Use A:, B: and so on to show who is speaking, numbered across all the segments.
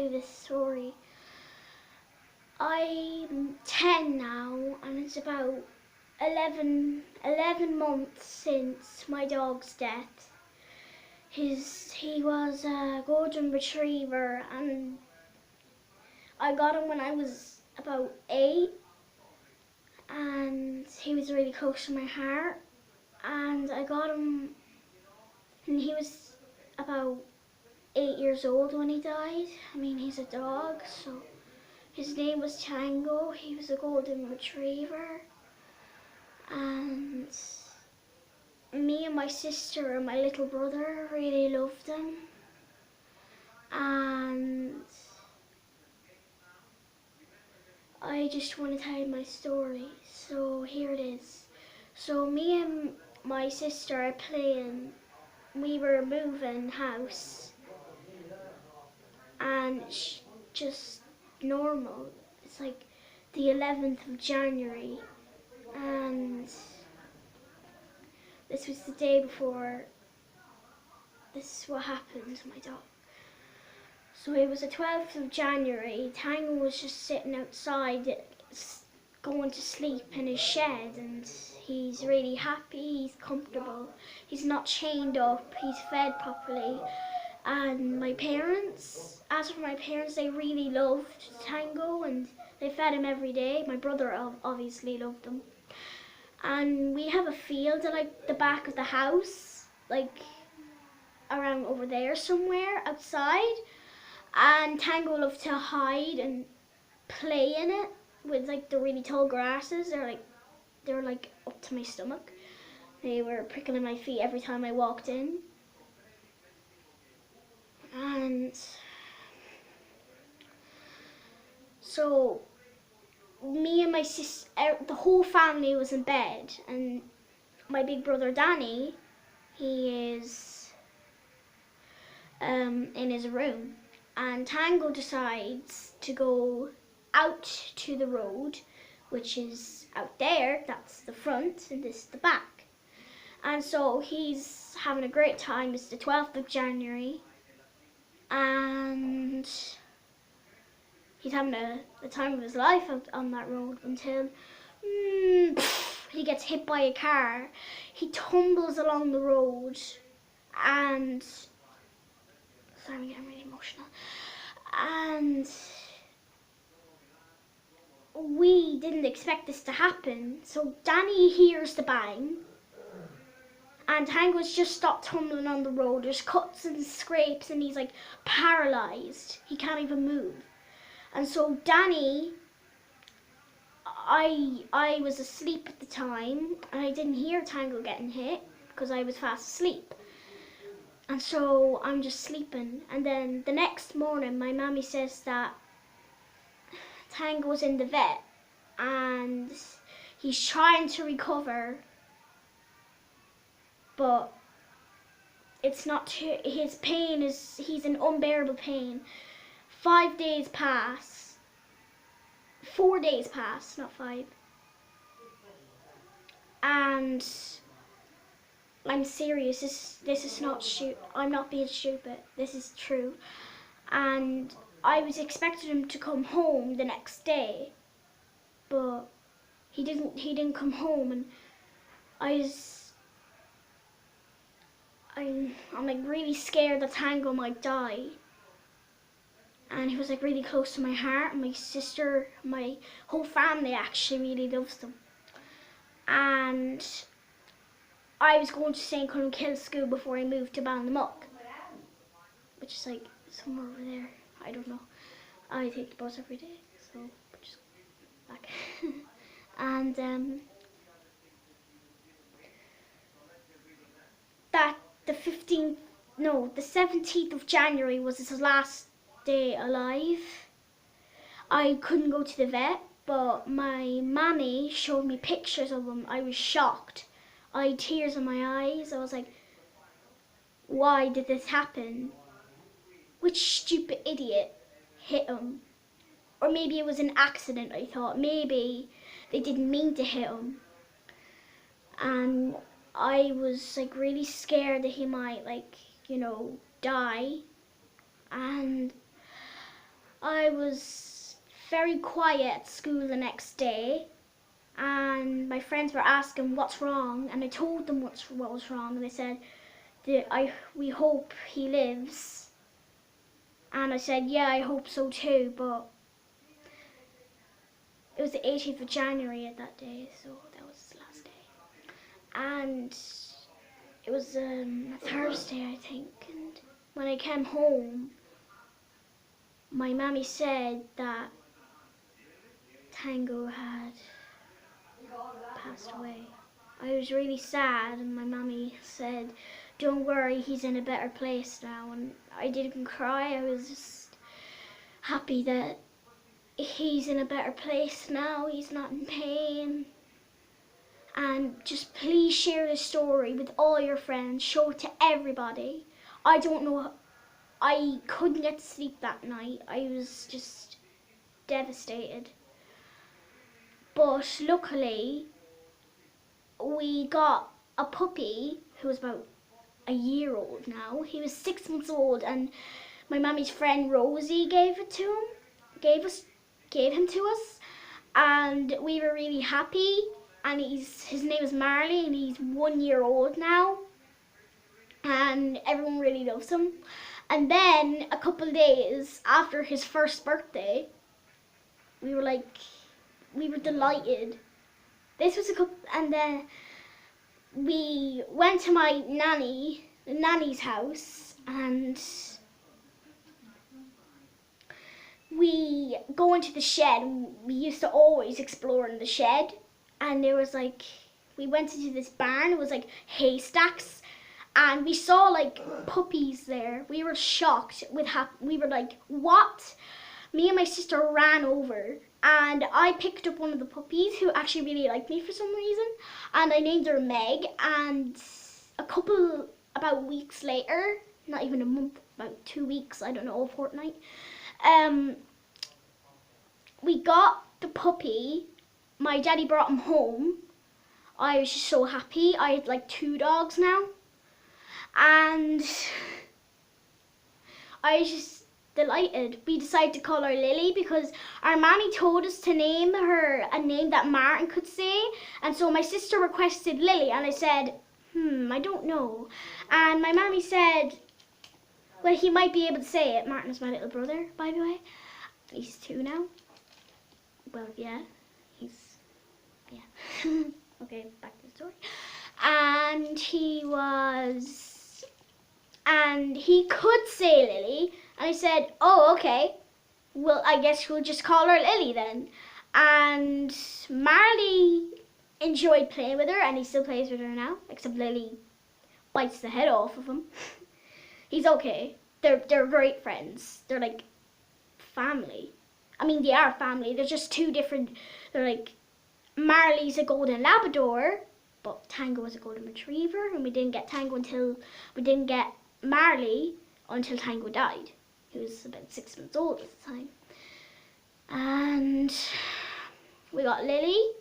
A: you this story. I'm 10 now, and it's about 11 months since my dog's death. He was a golden retriever, and I got him when I was about 8, and he was really close to my heart. And I got him, and he was about 8 years old when he died. I mean, he's a dog, so his name was Tango. He was a golden retriever, and me and my sister and my little brother really loved him. And I just want to tell you my story. So here it is. So me and my sister are playing. We were moving house, and it's just normal. It's like the 11th of January, and this was the day before. This is what happened to my dog. So it was the 12th of January. Tango was just sitting outside, going to sleep in his shed, and he's really happy, he's comfortable, he's not chained up, he's fed properly. And my parents, as for my parents, they really loved Tango, and they fed him every day. My brother obviously loved him. And we have a field at like the back of the house, like around over there somewhere outside. And Tango loved to hide and play in it with like the really tall grasses. They're like up to my stomach. They were prickling my feet every time I walked in. And so me and my sister, the whole family was in bed, and my big brother Danny, he is in his room, and Tango decides to go out to the road, which is out there. That's the front, and this is the back. And so he's having a great time. It's the 12th of January, and he's having the time of his life out on that road until he gets hit by a car. He tumbles along the road, and sorry, I'm getting really emotional. And we didn't expect this to happen. So Danny hears the bang, and Tango's just stopped tumbling on the road. There's cuts and scrapes, and he's like paralyzed. He can't even move. And so Danny, I was asleep at the time, and I didn't hear Tango getting hit because I was fast asleep. And so I'm just sleeping. And then the next morning, my mommy says that Tango's in the vet, and he's trying to recover, but it's not his pain is, he's in unbearable pain. 5 days pass, 4 days pass, not 5. And I'm serious, this is not I'm not being stupid, this is true. And I was expecting him to come home the next day, but he didn't come home, and I'm like really scared that Tango might die. And he was like really close to my heart, and my sister, my whole family actually really loves them. And I was going to St. Columkill School before I moved to Ballinamok, which is like somewhere over there. I don't know. I take the bus every day, so just back. And that the 17th of January was his last day alive. I couldn't go to the vet, but my mammy showed me pictures of him. I was shocked. I had tears in my eyes. I was like, why did this happen? Which stupid idiot hit him? Or maybe it was an accident, I thought. Maybe they didn't mean to hit him. And I was like really scared that he might, like, you know, die. And I was very quiet at school the next day, and my friends were asking what's wrong, and I told them what was wrong, and they said we hope he lives, and I said yeah, I hope so too, but it was the 18th of January at that day, so that was the last day, and it was a Thursday, I think, and when I came home, my mammy said that Tango had passed away. I was really sad, and my mammy said, don't worry, he's in a better place now, and I didn't cry. I was just happy that he's in a better place now, he's not in pain. And just please share this story with all your friends, show it to everybody. I don't know, I couldn't get to sleep that night. I was just devastated. But luckily, we got a puppy who was about a year old now. He was 6 months old, and my mummy's friend Rosie gave him to us, and we were really happy. And his name is Marley, and he's 1 year old now, and everyone really loves him. And then a couple of days after his first birthday, we were delighted. This was a couple, and then we went to my nanny's house, and we go into the shed. We used to always explore in the shed, and there was we went into this barn. It was like haystacks, and we saw like puppies there. We were shocked we were like, what? Me and my sister ran over, and I picked up one of the puppies who actually really liked me for some reason, and I named her Meg. And about weeks later, not even a month, about 2 weeks, I don't know, a fortnight, we got the puppy. My daddy brought him home. I was just so happy. I had like 2 dogs now, and I was just delighted. We decided to call her Lily because our mommy told us to name her a name that Martin could say, and so my sister requested Lily, and I said, I don't know. And my mommy said, well, he might be able to say it. Martin is my little brother, by the way. He's 2 now. Well, yeah, okay, back to the story. And he could say Lily, and I said, oh, okay, well, I guess we'll just call her Lily then. And Marley enjoyed playing with her, and he still plays with her now, except Lily bites the head off of him. He's okay. They're great friends. They're like family. I mean, they are family. They're just 2 different. They're like, Marley's a golden Labrador, but Tango was a golden retriever, and we didn't get Marley until Tango died. He was about 6 months old at the time. And we got Lily.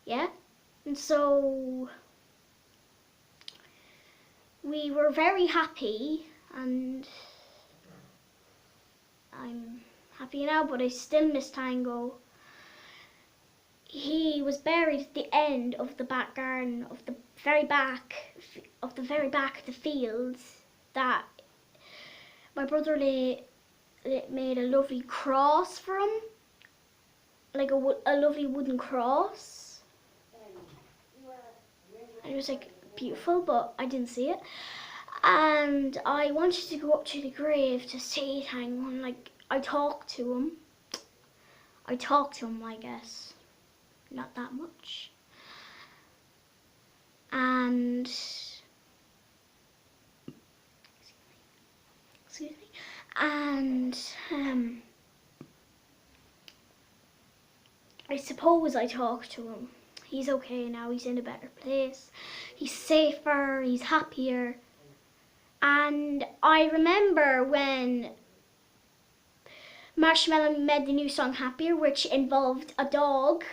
A: Yeah. And so we were very happy, and I'm happy now, but I still miss Tango. He was buried at the end of the back garden, of the very back of the fields that my brother made a lovely cross for him, like a lovely wooden cross. And it was like beautiful, but I didn't see it. And I wanted to go up to the grave to see Tango, and I talked to him, I guess. Not that much. And excuse me. And I suppose I talked to him. He's okay now. He's in a better place. He's safer. He's happier. And I remember when Marshmallow made the new song Happier, which involved a dog,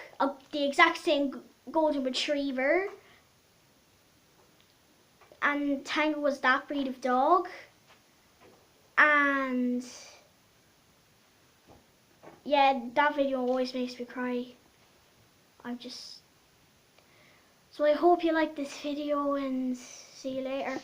A: the exact same golden retriever, and Tango was that breed of dog. And yeah, that video always makes me cry. So I hope you like this video and see you later.